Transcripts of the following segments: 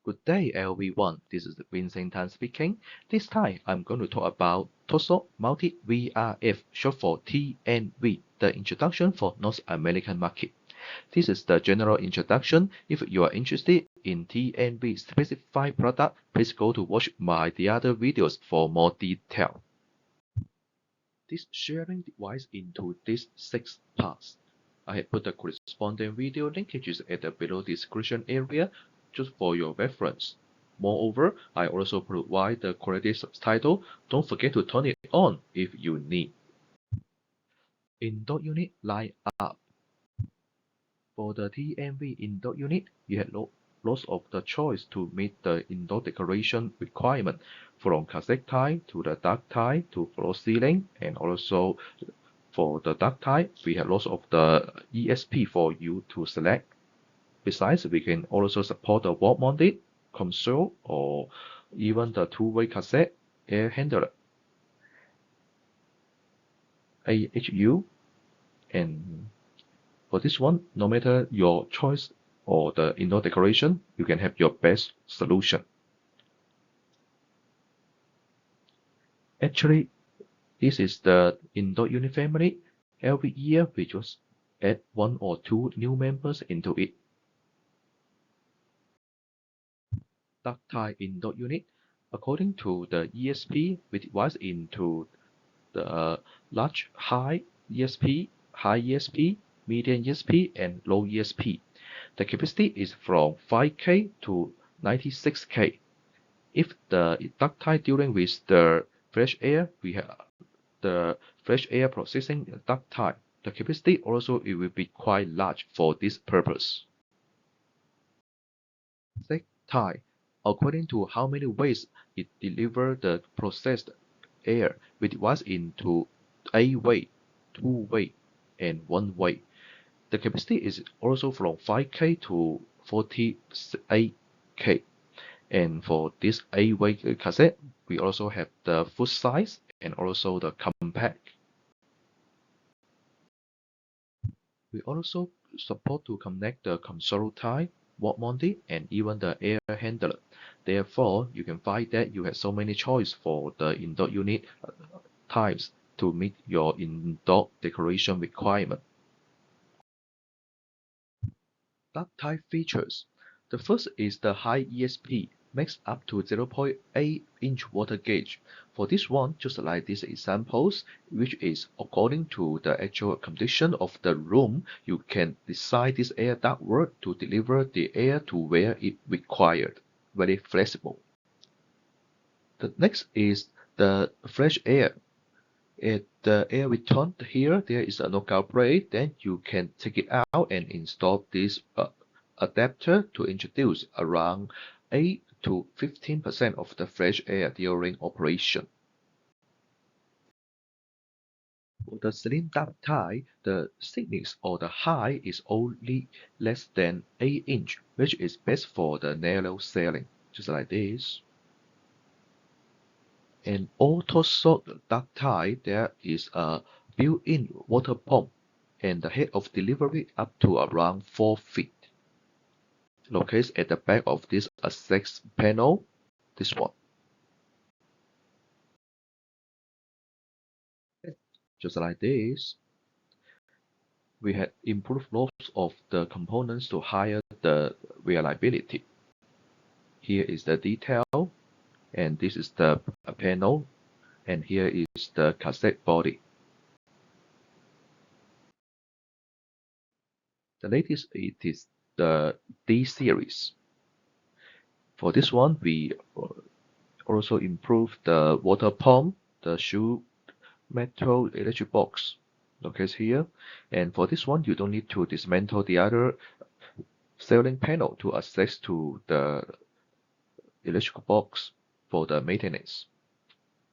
Good day, everyone. This is Vincent Tan speaking. This time, I'm going to talk about TOSO Multi VRF, short for TNV, the introduction for North American market. This is the general introduction. If you are interested in TNV specified product, please go to watch the other videos for more detail. This sharing device into these 6 parts. I have put the corresponding video linkages at the below description area just for your reference. Moreover, I also provide the quality subtitle. Don't forget to turn it on if you need. Indoor unit line up. For the TNV indoor unit, you have lots of the choice to meet the indoor decoration requirement, from cassette type to the dark type to floor ceiling, and also for the dark type, we have lots of the ESP for you to select. Besides, we can also support the wall-mounted console or even the two-way cassette air handler, AHU, and for this one, no matter your choice or the indoor decoration, you can have your best solution. Actually, this is the indoor unit family. Every year, we just add 1 or 2 new members into it. Dark type indoor unit. According to the ESP, we divide into the large high ESP, high ESP, medium ESP, and low ESP. The capacity is from 5K to 96K. If the dark type dealing with the fresh air, we have the fresh air processing dark type. The capacity also it will be quite large for this purpose. Thick type, according to how many ways it delivers the processed air, we divide into A-way, 2-way, and 1-way. The capacity is also from 5K to 48K. And for this A-way cassette, we also have the foot size and also the compact. We also support to connect the console type, wall mounted, and even the air handler. Therefore, you can find that you have so many choice for the indoor unit types to meet your indoor decoration requirement. Dark type features. The first is the high ESP, makes up to 0.8-inch water gauge. For this one, just like these examples, which is according to the actual condition of the room, you can design this air ductwork to deliver the air to where it required. Very flexible. The next is the fresh air. At the air return here, there is a knockout braid. Then you can take it out and install this adapter to introduce around 8 to 15% of the fresh air during operation. For the slim duct type, the thickness or the height is only less than 8 inch, which is best for the narrow ceiling, just like this. An auto-soak duct type, there is a built-in water pump and the head of delivery up to around 4 feet. Located at the back of this access panel, this one. Just like this. We had improved lots of the components to higher the reliability. Here is the detail, and this is the panel, and here is the cassette body. The latest it is the D series. For this one, we also improved the water pump, the shoe metal electric box located here, and for this one, you don't need to dismantle the other ceiling panel to access to the electrical box for the maintenance,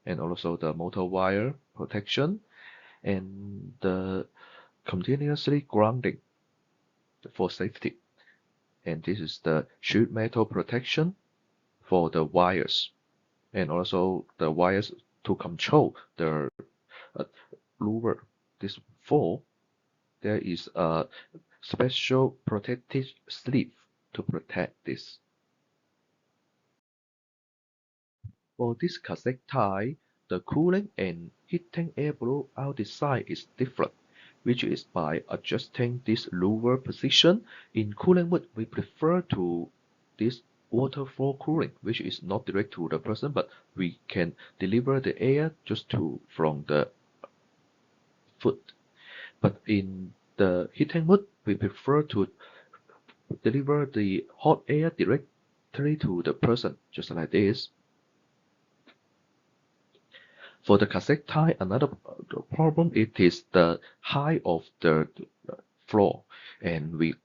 and also the motor wire protection and the continuously grounding for safety. And this is the sheet metal protection for the wires, and also the wires to control the louver. This four, there is a special protective sleeve to protect this. For this cassette tie, the cooling and heating air blowout design is different, which is by adjusting this lower position. In cooling mode, we prefer to this water flow cooling, which is not direct to the person, but we can deliver the air just to from the foot. But in the heating mode, we prefer to deliver the hot air directly to the person, just like this. For the cassette tie, another problem it is the height of the floor, and we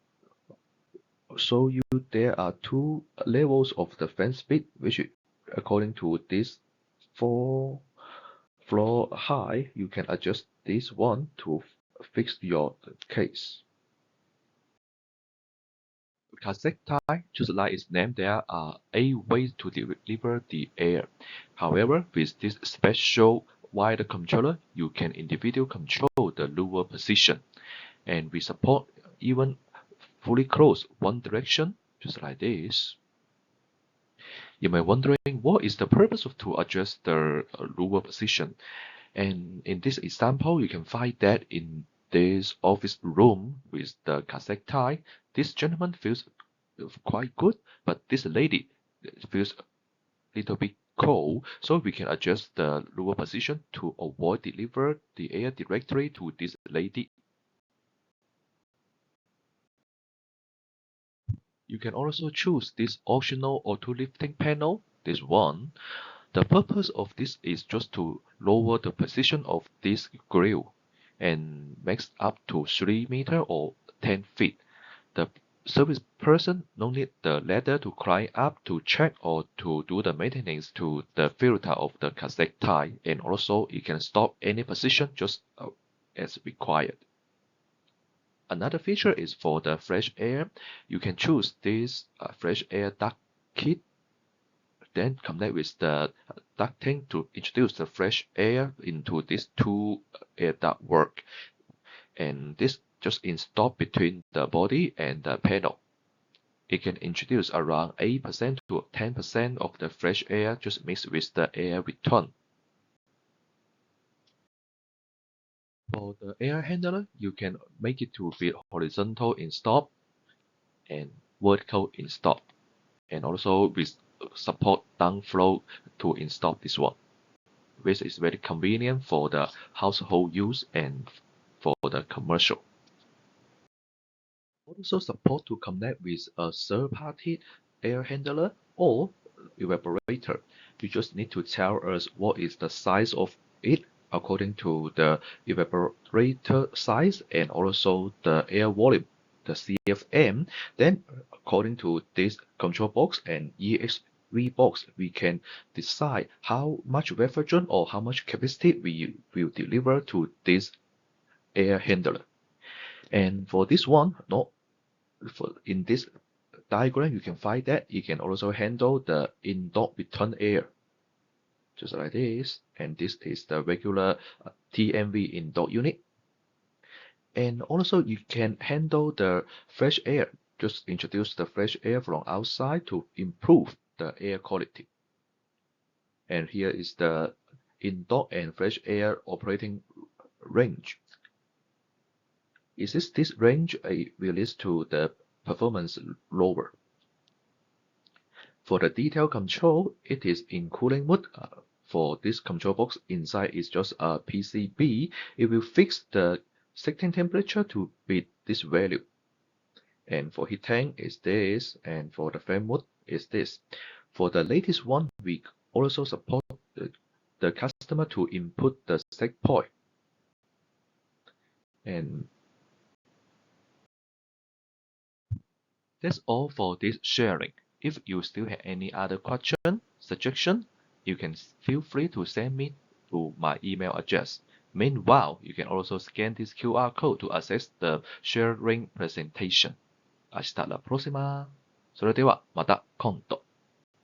show you there are two levels of the fan speed, which according to this four floor high, you can adjust this one to fix your case. Cassette tie, just like its name, there are 8 ways to deliver the air. However, with this special wired controller, you can individually control the lower position. And we support even fully closed one direction, just like this. You may wondering what is the purpose of to adjust the lower position. And in this example, you can find that in this office room with the cassette tie, this gentleman feels quite good, but this lady feels a little bit cold, so we can adjust the lower position to avoid deliver the air directly to this lady. You can also choose this optional auto lifting panel, this one. The purpose of this is just to lower the position of this grill and makes up to 3 meter or 10 feet. The service person no need the ladder to climb up to check or to do the maintenance to the filter of the cassette tie, and also it can stop any position just as required. Another feature is for the fresh air. You can choose this fresh air duct kit, then connect with the ducting to introduce the fresh air into these two air duct work. And this just installed between the body and the panel. It can introduce around 8% to 10% of the fresh air just mixed with the air return. For the air handler, you can make it to be horizontal in stop and vertical in stop, and also with support downflow to install this one, which is very convenient for the household use and for the commercial. Also support to connect with a third-party air handler or evaporator. You just need to tell us what is the size of it according to the evaporator size and also the air volume, the CFM. Then according to this control box and EXV box, we can decide how much refrigerant or how much capacity we will deliver to this air handler. And for this one, in this diagram, you can find that it can also handle the in-dock return air, just like this. And this is the regular TMV in-dock unit. And also you can handle the fresh air. Just introduce the fresh air from outside to improve the air quality. And here is the in-dock and fresh air operating range. Is this range will lead to the performance lower. For the detail control, it is in cooling mode. For this control box, inside is just a PCB. It will fix the setting temperature to be this value. And for heating is this, and for the fan mode is this. For the latest one, we also support the customer to input the set point. And that's all for this sharing. If you still have any other question, suggestion, you can feel free to send me to my email address. Meanwhile, you can also scan this QR code to access the sharing presentation. 明日la próxima。それではまた今度。